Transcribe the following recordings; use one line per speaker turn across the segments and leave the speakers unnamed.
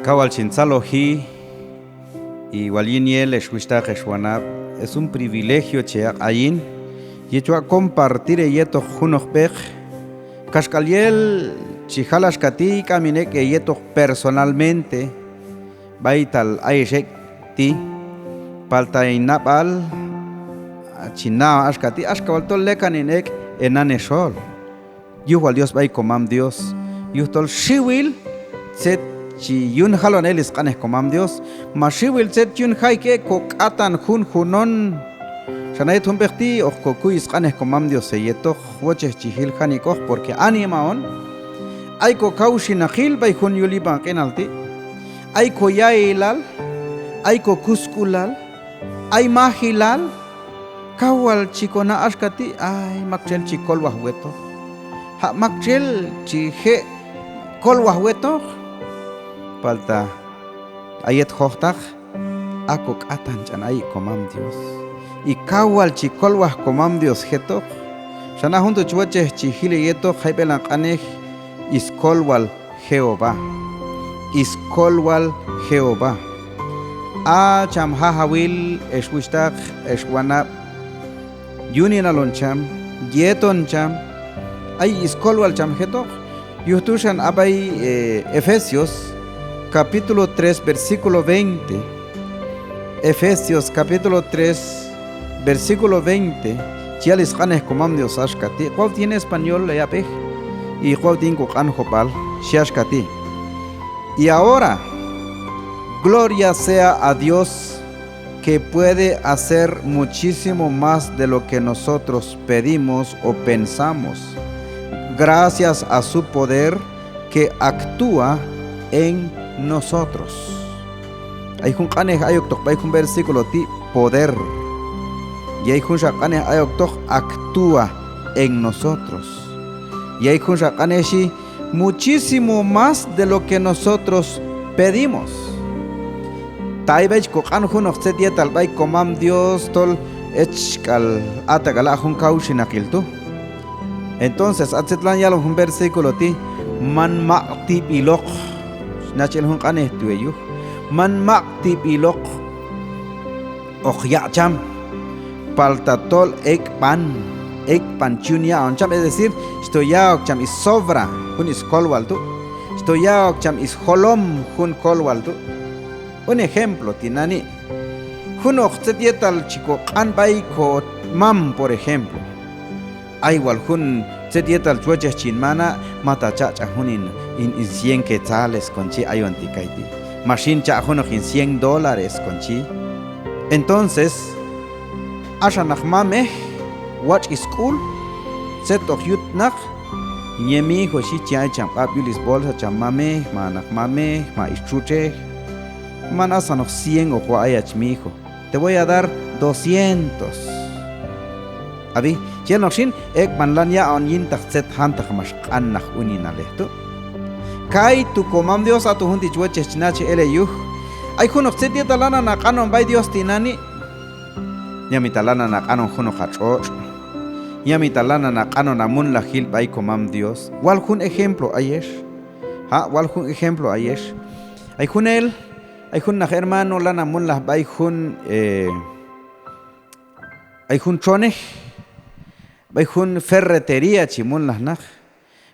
Kawal Chintzaloji y Waliniel Eshuista Jeshuanab es un privilegio cheak ayin y a compartir yeto junojbej Kashkaliel Chihalash Kati Kaminek yeto personalmente Baital Aishek ti Paltainapal China Ashkati Ashkabaltol Lekaninek Enaneshol Yuhal Dios Bay Comam Dios Yuhtol Shiwil Set chi yun halon elis qanes comam Dios mashiwil set yun haike kokatan junon shanait humbekti o kokuis qanes comam Dios seyeto woche chihil hanikoh porque animaon ay ko kaushinahil bay hun yuliban kenalti ay ko yailal ay ko kuskulal ay mahilal kawal chikona ashkati ay makchel chikol wahweto ha makchel chihe kol wahweto Palta ayet hohtag akok atan chanay comam Dios y kawal chikolwah comam Dios heto shana junto chuache chihile yeto jaibelan qanej iskolwal Jehová a cham hahawil eswishtag eswanab yunin aloncham yeton cham ay iskolwal cham heto yuhtushan abay Efesios capítulo 3, versículo 20. Efesios capítulo 3, versículo 20. Chialis qanes comam Dios ashkati. ¿Cuál tiene español ya pej? Y cuál tiene qanjopal shiashkati. Y ahora, gloria sea a Dios que puede hacer muchísimo más de lo que nosotros pedimos o pensamos, gracias a su poder que actúa en nosotros. Hay un qanej ayok tok hay un versículo ti poder y hay un qanej ayok tok actúa en nosotros y hay un qanej muchísimo más de lo que nosotros pedimos. Taibech ko qan hun oxet yetal bay comam Dios tol echkal atagala hun kaushinakiltu. Entonces atzetlan ya un versículo ti man ma'ti bilok nachel hun qanes tueyu man maqti bilok okhya-cham paltatol ekpan chunia oncham, es decir, stoyak cham is sobra hun is kolwaltu stoyak cham is holom hun kolwaltu. Un ejemplo tinani hun oxetietal chico qan bay ko mam, por ejemplo aywal hun setietal chueches chinmana mata chacha hunin in 100 quetzales conchi ayonti kaiti machine cha huno in $100 conchi. Entonces ashanach mame watch school set of youth nach nyemi ho shi chai cham abulis bolsa cham mame manach mame ma ichuche man asanach 100 o ayach mi hijo te voy a dar 200 abi Shin ek manlan ya on yin tak set han tak mas qannah unina lehtu kai tu comam Dios atu hunti chueche chinache eleyu ay kuno set ya talana na qanon bay Dios tinani yami talana na qanon kuno khachoch yami talana na qanon amun la hil bay comam Dios wal kun ejemplo ayesh wal kun ejemplo ayesh ay kunel ay kun na hermano lana mun la bay kun ay kun chone Bay hun ferretería chimun las nach,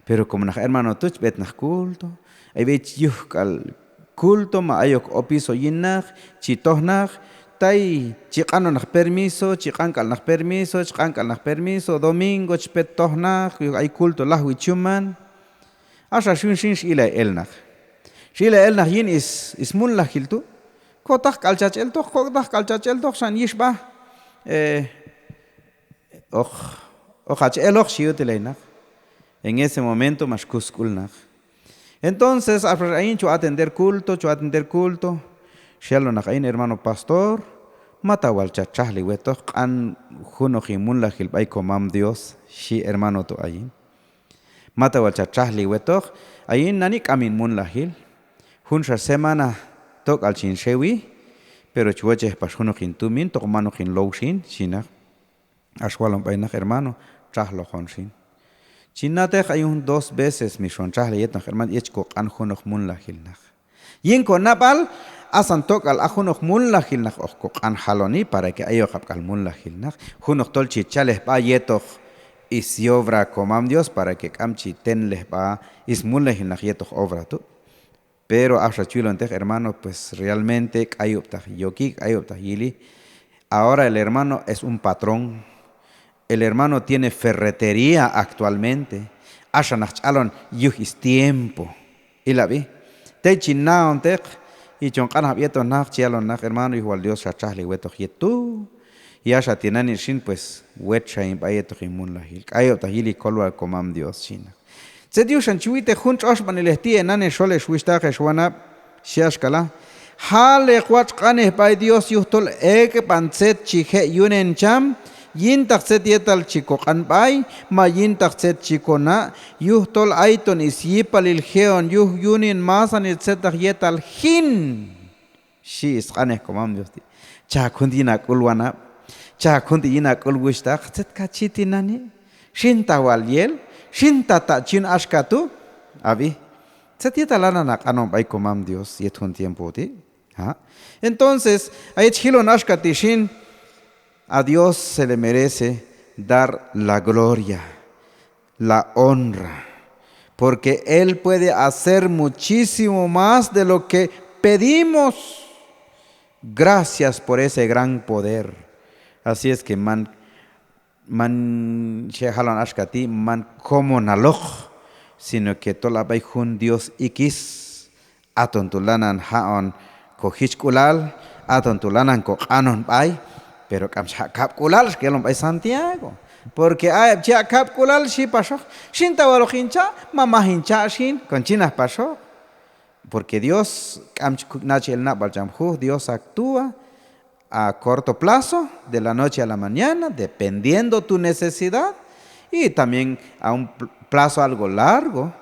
pero como nach hermano tuch bet nach culto, ay bet yuh kal culto ma ayok opiso yinnach, chitoh nach, tay chiqano nach permiso, chiqankal nach permiso, domingo chpet toh nach, ay culto lah wichuman, asha shun shin ila el nach. Shila el nach yin is mun lah hiltu, kotach kalchachel toh shan yishba, en ese momento más kuskulnach. Entonces, ahí chu atender culto, Shalonach ain hermano pastor, matawal chachahli weto, an junojimun la gilbay comam Dios, shi hermano to ayin. Matawal chachahli weto, ayin nanik amin mun la gil, hunsha semana tok al chin shewi, pero chueche pas junojin tumin, tok manojin lowshin, shinach, ashwalon bainach hermano. Chahlo honshin. Chinate hay 2 veces mi shon chahle yetnach herman yechko an honoj mun la hilnach. Yin con napal asan tok al ajunok munlahil nak okok anjaloni para que ayokap al munlahil nak junok tol chichales pa yetok is obra comam Dios para que kamchi tenles pa is munlahil nak yetok obra tu. Pero ahora chulo hermano, pues realmente ayopta yoki ayopta yili. Ahora el hermano es un patrón. El hermano tiene ferretería actualmente. Asha nach alon yuhis tiempo. Y la vi. Te chinnaon tek y chonkan habieto nach chialon nach hermano igual Dios chachali weto yetu. Y asha tinani shin pues wecha in bayeto himun la hil. Ayopta hili kolwa komam Dios china. Se Dios anchuite juntos osman el estie nane shole shwista shwana shiashkala. Hale kwach kane by Dios yuhtol eke panset chije yunen cham. Yin takset yetal chico kanbay, ma yin takset chico na, yuhtol aiton is yipalil geon, yunin masan etcetera yetal hin. Shi is kane komam Dios. Cha kundina kulwana, cha kundina kulwista, set kachiti nani, shinta waliel, shinta ta chin ashkatu, abi. Set yetalana nak anom bay komam Dios, yetun tiempo ti. Entonces, hay chilon ashkati shin. A Dios se le merece dar la gloria, la honra, porque Él puede hacer muchísimo más de lo que pedimos. Gracias por ese gran poder. Así es que man shehalan ashkati man como naloch, sino que tolabay jun Dios ikis atontulanan haon kohichkulal atontulanan ko anon bay. Pero kap kulal que lo bay Santiago, porque ay ya kap kulal si pasó, sin tawalo hincha, mamá hincha sin con chinas pasó, porque Dios Dios actúa a corto plazo, de la noche a la mañana, dependiendo tu necesidad, y también a un plazo algo largo.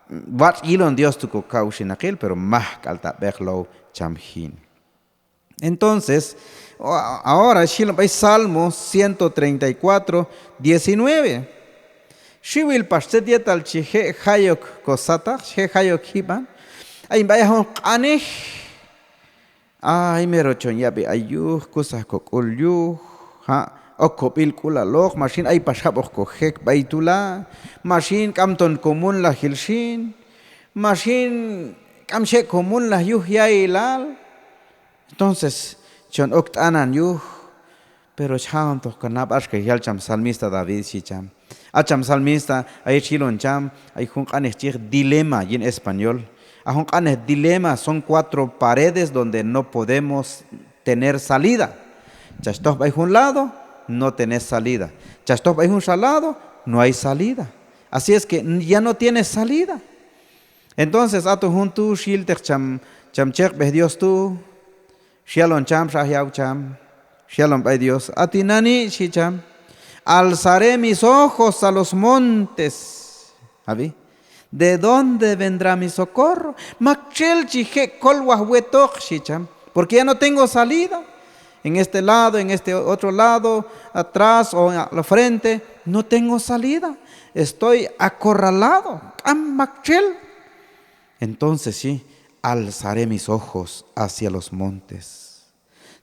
Wat ilon Dios tu kaushin aquel, pero más calta verlo chamhin. Entonces, ahora, Salmo 134, 19. Shiwil pastet yetal chihe hayok kosata, che hayok hiban. Ay bayahon kaneh. Ay merochon yabe ayuh, kusah kokulyuh, ha, okopil kula loch, machine ay pashabok kohek baitula, machine kamton komun la hilshin, machine kamche komun la yuh yailal. Entonces, chon oktanan yuh, pero cham to kanab ashke yal cham salmista David si cham. Acham salmista ay chilon cham, ay jun kaneh chich dilema y en español. A jun kaneh dilema son 4 paredes donde no podemos tener salida. Chastoh bay un lado, no tenés salida. Chastoh bay un lado, no hay salida. Así es que ya no tienes salida. Entonces, a tu jun tu shilter cham chech beh Dios tu. Shalom cham shahyau cham, shalom by Dios. Atinani shicham, alzaré mis ojos a los montes. ¿Abi? ¿De dónde vendrá mi socorro? Makchel chije kolwahwetok shicham, porque ya no tengo salida. En este lado, en este otro lado, atrás o a la frente, no tengo salida. Estoy acorralado. Makchel. Entonces sí. Alzaré mis ojos hacia los montes.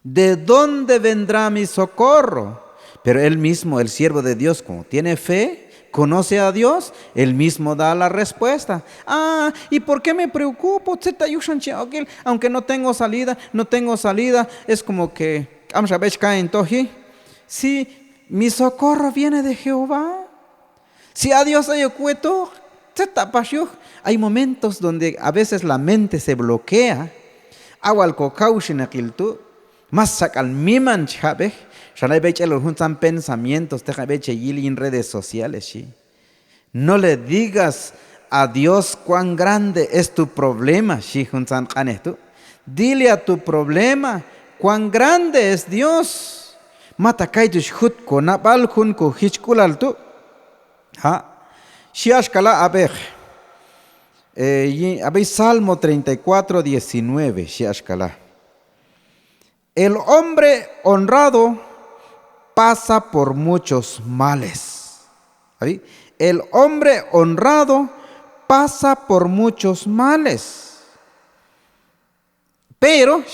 ¿De dónde vendrá mi socorro? Pero él mismo, el siervo de Dios, como tiene fe, conoce a Dios, él mismo da la respuesta. ¿Y por qué me preocupo? Aunque no tengo salida, es como que, si mi socorro viene de Jehová, si a Dios hay oculto, hay momentos donde a veces la mente se bloquea. Awal ko kaushinakiltu, más sacal miman chabe, shanay beche los juntan pensamientos, te beche yili en redes sociales. No le digas a Dios cuán grande es tu problema, shi juntan kanetu. Dile a tu problema cuán grande es Dios. Mata kaitush hut ko napal hun ko hichkulaltu. Shiashkala abej. Salmo 34, 19. Shiashkala. El hombre honrado pasa por muchos males. ¿Sí? El hombre honrado pasa por muchos males. Pero,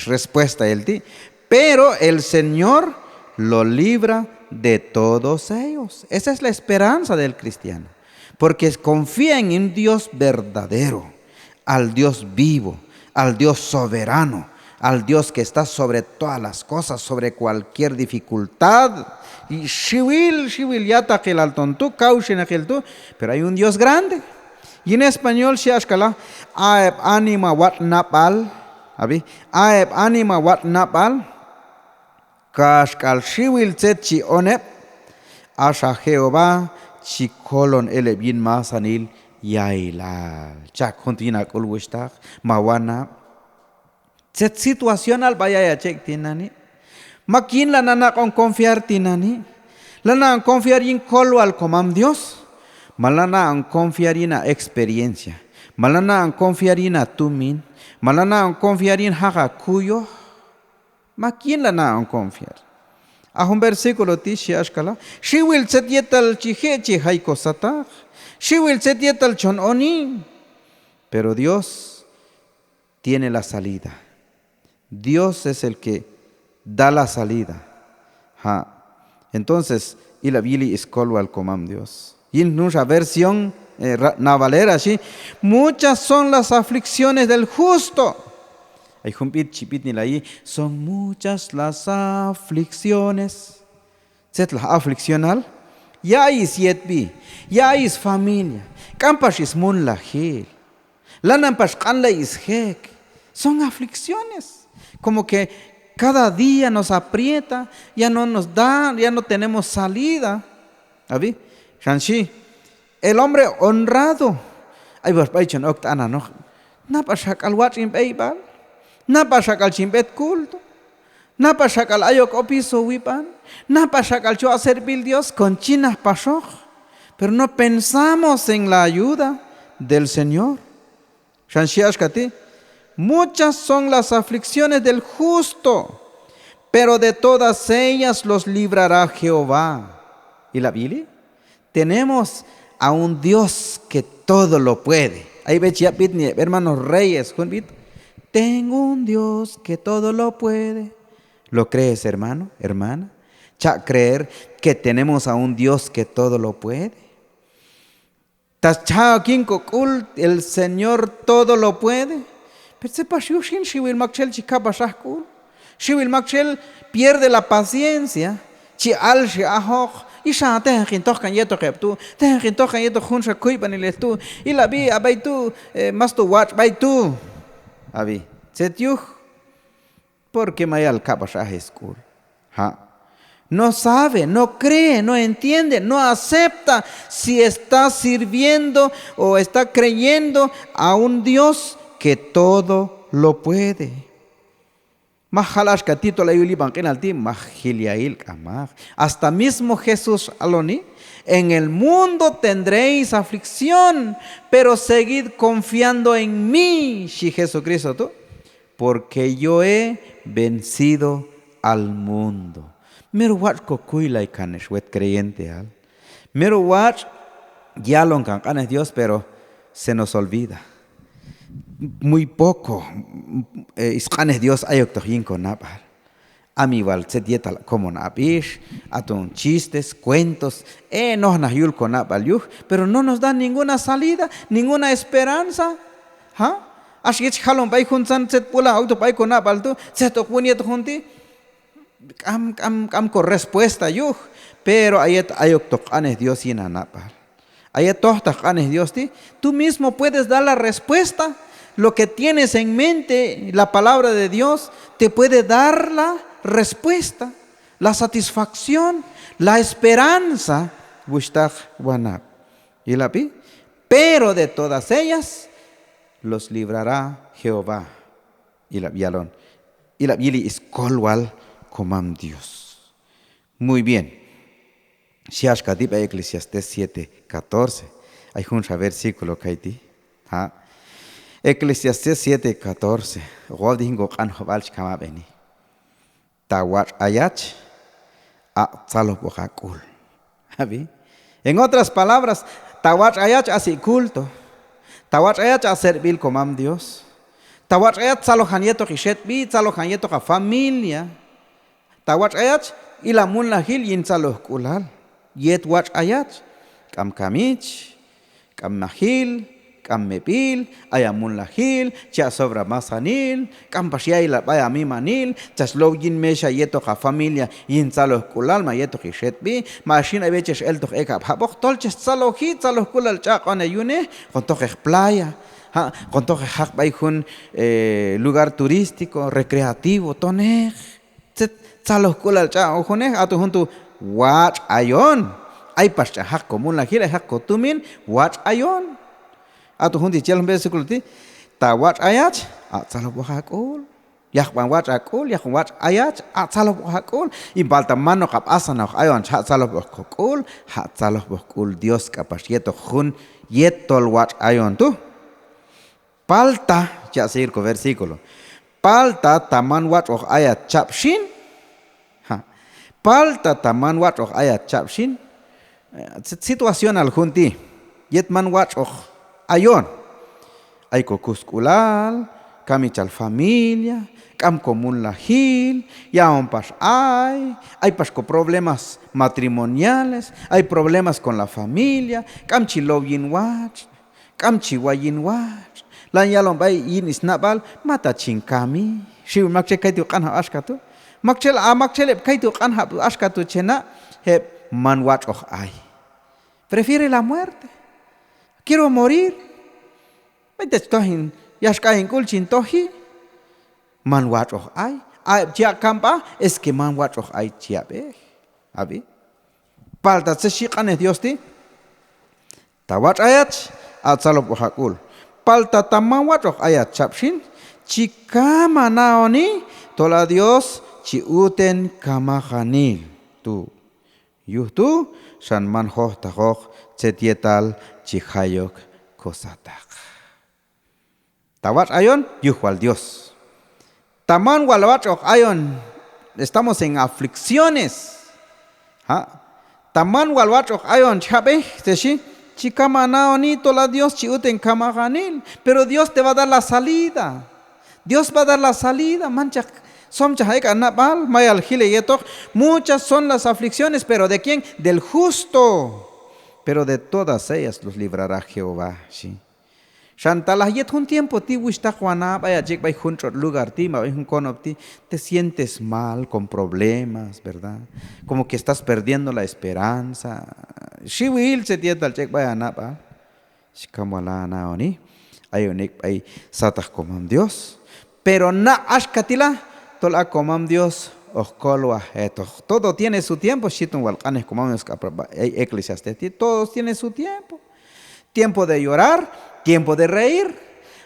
respuesta él, pero el Señor lo libra de todos ellos. Esa es la esperanza del cristiano. Porque confía en un Dios verdadero, al Dios vivo, al Dios soberano, al Dios que está sobre todas las cosas, sobre cualquier dificultad. Y shiwil yata que el altontu, cauchen aquel tú, pero hay un Dios grande. Y en español, si ashkala, aeb anima wat napal, aeb anima wat napal, kashkal shiwil tsetchi onep, asha Jehová, chikolon elebin masanil yailal. Chak huntina kulwistak, mawana. Set situacional vaya chek tinani. Makin la nana con confiar tinani. La nana confiar in kolwal comam Dios. Malana ang confiar in experiencia. Malana ang confiar in tumin. Malana ang confiar in haga kuyo. Makin la nana ang confiar. A un versículo tishi ashkala. She will set yetal chihechi haiko satak. She will set yetal chon oni. Pero Dios tiene la salida. Dios es el que da la salida. Entonces, y la Biblia es colo al comam Dios. Y en nuestra versión navalera, ¿sí? Muchas son las aflicciones del justo. Son muchas las aflicciones. ¿Set la afliccional? Ya es yetbi, ya es familia. Campash es mun la gil. Lanampash kanla is hek. Son aflicciones. Como que cada día nos aprieta, ya no nos da, ya no tenemos salida. ¿Abi? Shanshi, el hombre honrado. Ay, vas paichan octana, no. Napashak al watching baybal. Napashak al chimbet culto. Napashak al ayok opiso wipan. Napashak al cho a servir Dios con chinas pasoj. Pero no pensamos en la ayuda del Señor. Shanshi ashkati. Muchas son las aflicciones del justo, pero de todas ellas los librará Jehová. ¿Y la Biblia? Tenemos a un Dios que todo lo puede. Ahí ve hermanos reyes, tengo un Dios que todo lo puede. ¿Lo crees, hermano, hermana? Creer que tenemos a un Dios que todo lo puede. El Señor todo lo puede. Pero sepa Shiwil Makchel chikapashakul. Shiwil Makchel pierde la paciencia. Chi al shi ahok. Isha tehin tokan yeto keptu. Tehin tokan yeto hunsha kuipan ilestu. Y la vi abay tu mas tu watch bay tu. Abi. Setyuh. Porque mayal kapashah school. No sabe, no cree, no entiende, no acepta si está sirviendo o está creyendo a un Dios que todo lo puede. Hasta mismo Jesús aloni. En el mundo tendréis aflicción, pero seguid confiando en mí, si Jesucristo tú, porque yo he vencido al mundo. Mero wat kokuy lai kanesh wet creyente al. Mero wat ya lo encancanes Dios, pero se nos olvida. Muy poco iscanes Dios ayok tojin con napar. Amival se dieta como napish, atun chistes, cuentos, nos nayul con napal yuh, pero no nos dan ninguna salida, ninguna esperanza. Así es halon pai juntan set pula auto pai con napal tu, se tokuniet junti. Am con respuesta yuh, pero ayet ayok tokanes Dios yin napal. Ayet tokanes Dios ti, tú mismo puedes dar la respuesta. Lo que tienes en mente, la palabra de Dios, te puede dar la respuesta, la satisfacción, la esperanza. Pero de todas ellas los librará Jehová. Y la Biblia es colwal comam Dios. Muy bien. Shiashkatip Eclesiastés 7:14. Hay un versículo que hay. Eclesiastés 7:14. Godingo kan hobalch kama beni. Tawach ayach a tzalopojacul. En otras palabras, tawach ayach así culto. Tawach ayach a servir comam Dios. Tawach ayat salohan yeto kishet bi salohan yeto ka familia. Tawach ayat ilamun lahil yin saloh kulal. Yet wach ayat kam kamich, kam mahil, kam mepil, ayamun lahil, cha sobra masanil, kam pasyay la baya mi manil, chaslow yin mesha yeto ka familia yin saloh kulal ma yeto kishet bi, mashin abeches el tok ekap habok tolches salohit saloh kulal cha kone yune, con tok playa. Con todo hak bay un lugar turístico, recreativo, tonej, salos kulal cha ojonej, atu junto watch ayon, ay pascha hak común la gira hak kotumin watch ayon, atu junto chel versículo ti, ta watch ayach, at salo hakul, yak ban watch akul, yak watch ayach, at salo hakul, y balta mano kap asana ayon, hat salo hakul, hat salo hakul Dios kapas yeto jun yetol watch ayon tu. Palta, ya seguir con versículo. Palta taman wat och ayat chapshin. Palta taman wat och ayat chapshin. Situación al junti. Yet man wat och ayon. Ay cocusculal, kamichal familia, cam común la hil, ya un pas hay pas con problemas matrimoniales, hay problemas con la familia, cam chilovin watch, cam chiwayin watch. Lan yalom bay yin isnabal mata chinkami shi makche kaitu kanha ashkatu makchel kaitu kanha ashkatu chena he manwat och ay prefiere la muerte, quiero morir vete tohin yashkain kulchin tohi manwat och ay chia kampa es que manwat och ay chia be abi palta se shiqane Dios ti tawat ayat atsalo hakul palta tamawat och ayat chapshin chikama naoni tola Dios chi uten kamahanil tu yuhtu san manhoh tahoh cetietal chihayok kosatak tawat ayon yuhwal Dios taman walwat och ayon estamos en aflicciones taman walwat och ayon chabe teshi Chikama naoni tola Dios chiuten kamaganil, pero Dios te va a dar la salida. Dios va a dar la salida, mancha. Somcha haik anabal, mayal gile yetok. Muchas son las aflicciones, pero ¿de quién? Del justo. Pero de todas ellas los librará Jehová. ¿Sí? Shantalah yet un tiempo ti wishta juana vaya jek bay junto lugar ti ma un conop ti te sientes mal con problemas, ¿verdad? Como que estás perdiendo la esperanza. Si will se tieta al jek vaya napa. Shikamala naoni ayonik ay satah komam Dios. Pero na ashkatila tola komam Dios oskolwa eto. Todo tiene su tiempo, shitun walqanes komam Eclesiastes. Todos tienen su tiempo. Tiempo de llorar, tiempo de reír.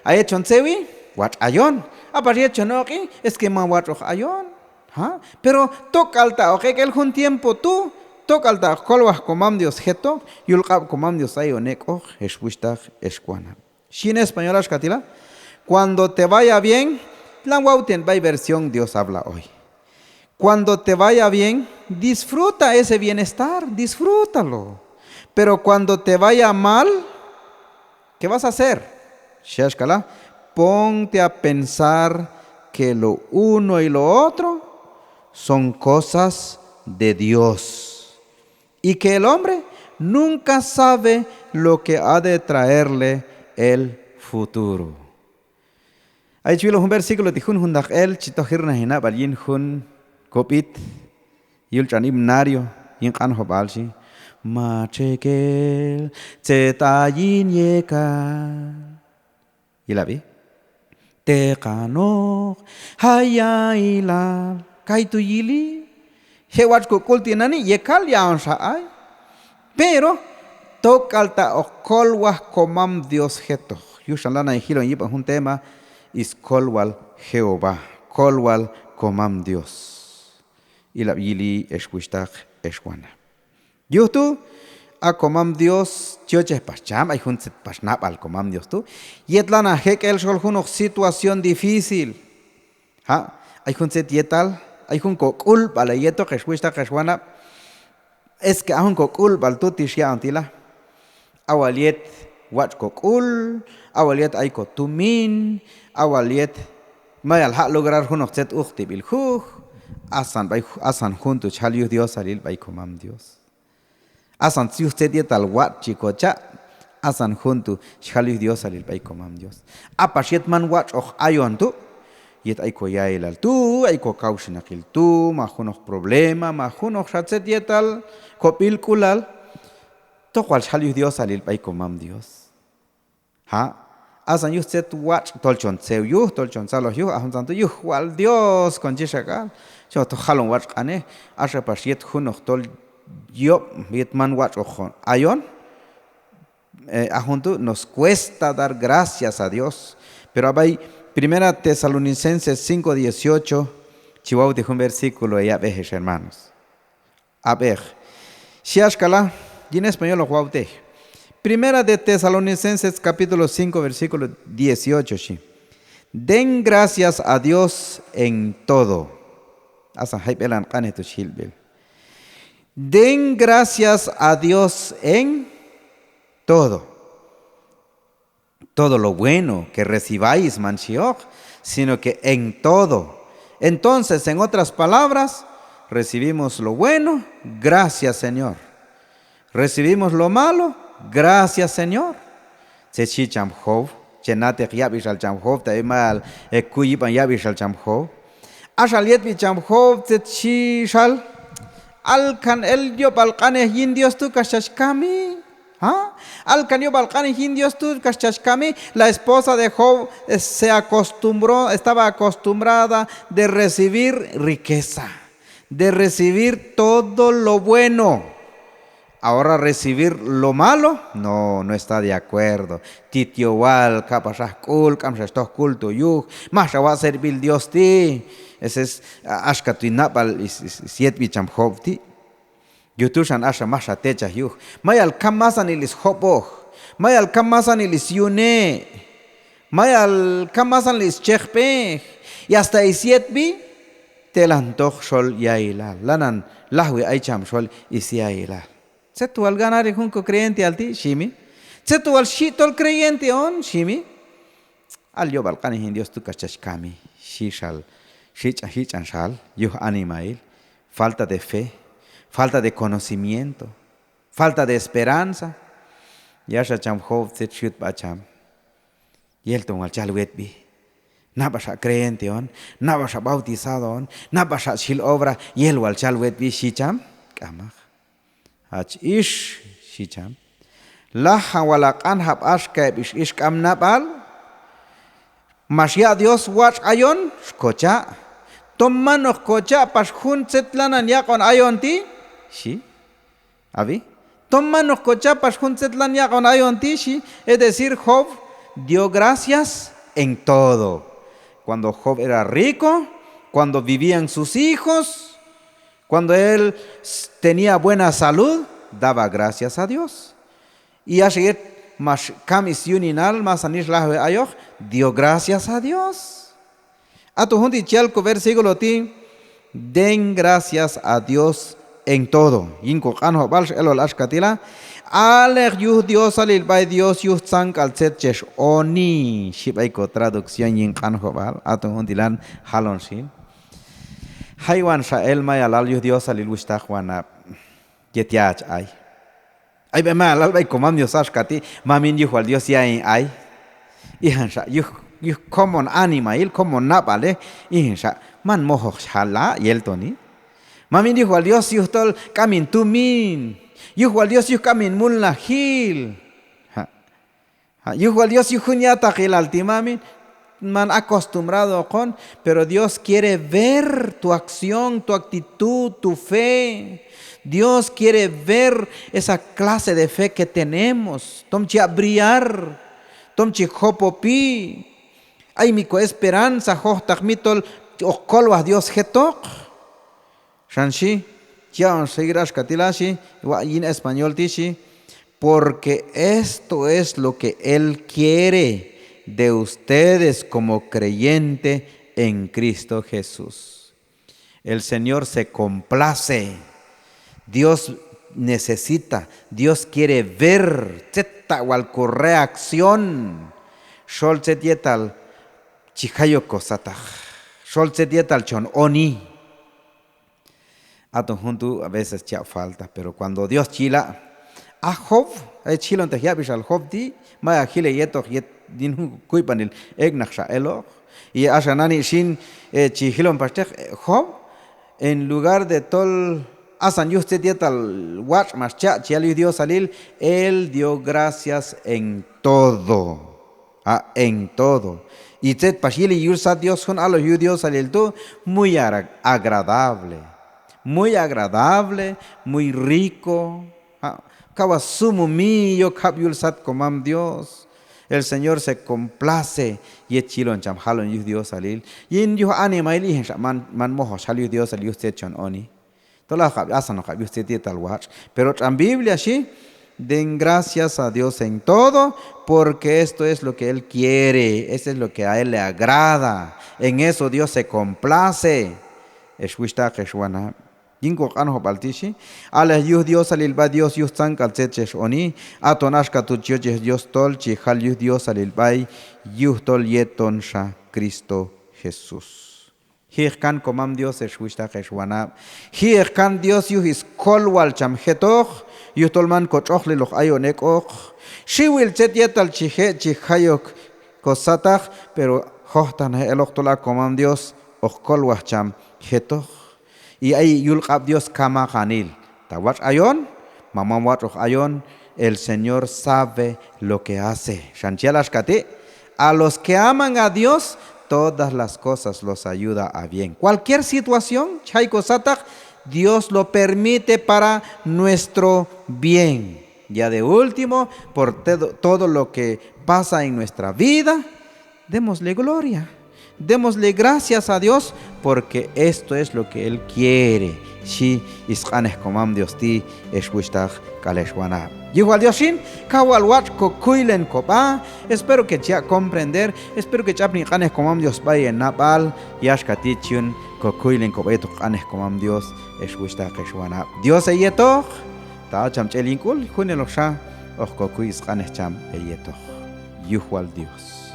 Ha hecho un sewi, wat ayon. Aparte hecho no aquí, es que man wat ayon. Pero toca alta, ok, que el un tiempo tú, toca alta, colwas comam Dios jeto, yulqab comam Dios ayonek, eswistag, escuana. Si en español ashkatila, cuando te vaya bien, la wauten by versión Dios habla hoy. Cuando te vaya bien, disfruta ese bienestar, disfrútalo. Pero cuando te vaya mal, ¿qué vas a hacer? Shashkala, ponte a pensar que lo uno y lo otro son cosas de Dios y que el hombre nunca sabe lo que ha de traerle el futuro. Hay chulo un versículo de Jun Hundak el chitohirna hina balin Jun kopit yul chanim nario yin kan hobalshi machekel cetayin yeka ilabi te kano hayaila kaitu yili hewat ko kultinani yekal yaon saay pero tokalta okolwa komam Dios jeto yushalana hilo yipa un tema is kolwal Jehová kolwal komam Dios ilabi yili eskuistak eskuana Yuhtu a komam Dios choche pacham ay hunset pasnap al komam Dios tu yetlana hekel shol hunok situación difícil ay hunset yetal ay hun ko culpa la yeto keshuista keshuana es que ahun ko culpa al tu tishya antila awaliet wach kokul, awaliet aiko tumin, awaliet mayal ha lograr hunok set ukti bil huj, asan junto chaliu Dios alil bay komam Dios. Asan si usted yetal wat chikocha, asan junto chaliu Dios alil bay komam Dios. Apashiet man wach och ayon tu, yet aiko yailal tu, aiko kaushinakil tu, mahunok problema, mahunok shatset yetal, kopil kulal, to cual chaliu Dios alil bay komam Dios. Ha? Asan usted wach tolchon seu yuh, tolchon salo yuh, ahun santo yuh, wal Dios con chishagal. Yo to halon wach ane, asha pashiet hunok tol yo, yet man wach ojon. Ayon, ahuntu nos cuesta dar gracias a Dios. Pero abay, Primera Tesalonicenses 5:18, chihuahua de un versículo ya vejes hermanos. A ver, si ashkala, y en español lo guaute. Primera de Tesalonicenses capítulo 5 versículo 18. Sí. Den gracias a Dios en todo. Den gracias a Dios en todo. Todo lo bueno que recibáis, manchioj, sino que en todo. Entonces, en otras palabras, recibimos lo bueno, gracias Señor. Recibimos lo malo, gracias Señor. Se chicham hov, chenate yabishal cham hov, taimal kuyipan yabishal cham hov. Ashaliet bicham hov te chishal. Alkan el yo balkane indios tu kashashkami. ¿Ah? Alkan yo balkane indios tu kashashkami. La esposa de Job estaba acostumbrada de recibir riqueza, de recibir todo lo bueno. Ahora recibir lo malo, no está de acuerdo. Titiowal, kapashakul, kamshastos kulto yuh, masha va a servir Dios ti. Ese es ashkatuinapal siet bicham Job ti. Yutushan asha masha techa yuh. Mayal kamasan ilis Joboh, mayal kamasan ilis yune, mayal kamasan ilis chekpeh. Y hasta isiet bi telantoch shol yailal. Lanan lahwe aicham shol isiailal. ¿Setu al ganar junco creyente al ti? Shimi. ¿Setu al shitol creyente on? Shimi. Al yo balcani en Dios tu kachashkami. Shishal. Shichan shal. Yuh animail. Falta de fe. Falta de conocimiento. Falta de esperanza. Yasha cham hov set shut bacham. Yelton al chalwetbi. Nabasha creyente on. Nabasha bautizado on. Nabasha shil obra. Yelu al chalwetbi shicham. Kamach. Hach ish shicham. Laha walakan hab ashkaib ish kam nabal. Mashia Dios wach ayon shkocha. Tomano kocha pashun setlanan yakon ayon ti. Shi. Abi. Tomano kocha pashun setlan yakon ayon ti. Shi. Es decir, Job dio gracias en todo. Cuando Job era rico, cuando vivían sus hijos, cuando él tenía buena salud, daba gracias a Dios. Y así mas kamis yuninal mas anish lahwe ayoch, dio gracias a Dios. A tu junti chalco versículo ti, den gracias a Dios en todo. Yinko kanho balsh elol ashkatila, alech yuh Dios alil bay Dios yuh sank al setchesh oni. Shibaiko traducción yin kanho bal, a tu juntilan halon shin. Haywan Shael Maya Lal Yuh Dios alil Wishtahwana Yetiach ay. Ay be mal al bay komam Dios ashkati mamin yuh al Dios ya ay. Ihan sha yuh common anima il common napale ihan sha man moho shala yeltoni. Mamin yuh al Dios yuh tol kamin tumin. Yuh al Dios yuh kamin mulna hil. Yuh al Dios yuh hunyata hil altimamin. Man acostumbrado con, pero Dios quiere ver tu acción, tu actitud, tu fe. Dios quiere ver esa clase de fe que tenemos. Tomchi a brillar, tomchi hopopi. Ay mi esperanza, hochtachmitol, okolwa Dios getok. Shanshi, ya seguirás katilashi, y en español tishi, porque esto es lo que Él quiere de ustedes como creyente en Cristo Jesús. El Señor se complace. Dios necesita, Dios quiere ver, teta wal reacción. Shol setietal chihayo kosata. Shol setietal chon oni. Ato junto a veces ya falta, pero cuando Dios chila, a Job, chilo ante yabish al Job di, maya chile yeto yet din kuipanil egnaksha elo, y ashanani shin chihilon pastek Job, en lugar de tol asan yuste dietal watch mas cha chiali Dios salil, él dio gracias en todo, en todo. Y tet pashili yursa Dios con a los judíos salil tú muy agradable. Muy agradable, muy rico. Kawasumu mío, kabyul sat komam Dios. El Señor se complace. Y chilon cham halon yu Dios salil. Y en yu anima ili man moho saliu Dios salil usted chon oni. Tola kab asano kab usted tal watch. Pero en Biblia sí, den gracias a Dios en todo, porque esto es lo que Él quiere, esto es lo que a Él le agrada. En eso Dios se complace. Eshwishta keshwana. Jinko anho baltishi, ala yuh Dios alil ba Dios yuh tan kalteches oni, atonash katuchioch Dios tol chi hal yuh Dios alil bay yuh tol yeton sha Cristo Jesús. Hirkan komam Dios eshwishta keshwana. Hirkan Dios yuh is kolwal cham hetoch, yuh tolman kochoch liloch ayonek och. She will set yetal chihe chihayok kosatach, pero hohtan eloch tola komam Dios och kolwah cham hetoch. Y ahí yulqab Dios kama kanil. Tawach ayon, mamam wach ayon, el Señor sabe lo que hace. Shanchialashkati, a los que aman a Dios, todas las cosas los ayuda a bien. Cualquier situación, chaiko satak, Dios lo permite para nuestro bien. Ya de último, por todo lo que pasa en nuestra vida, démosle gloria. Démosle gracias a Dios porque esto es lo que Él quiere. Si isqanes komam Dios ti eswishtag kaleshwana. Igual Diosin, kawal watch kokuilen kopa. Espero que ya comprender. Espero que ya qanes komam Dios vaya en napal. Yashkati chun kokuilen kopa eto qanes komam Dios eswishtag keshwana. Dios eyeto. Ta cham chelinkul. Juneloksha. Och kokuis qanes cham eyeto. Igual Dios.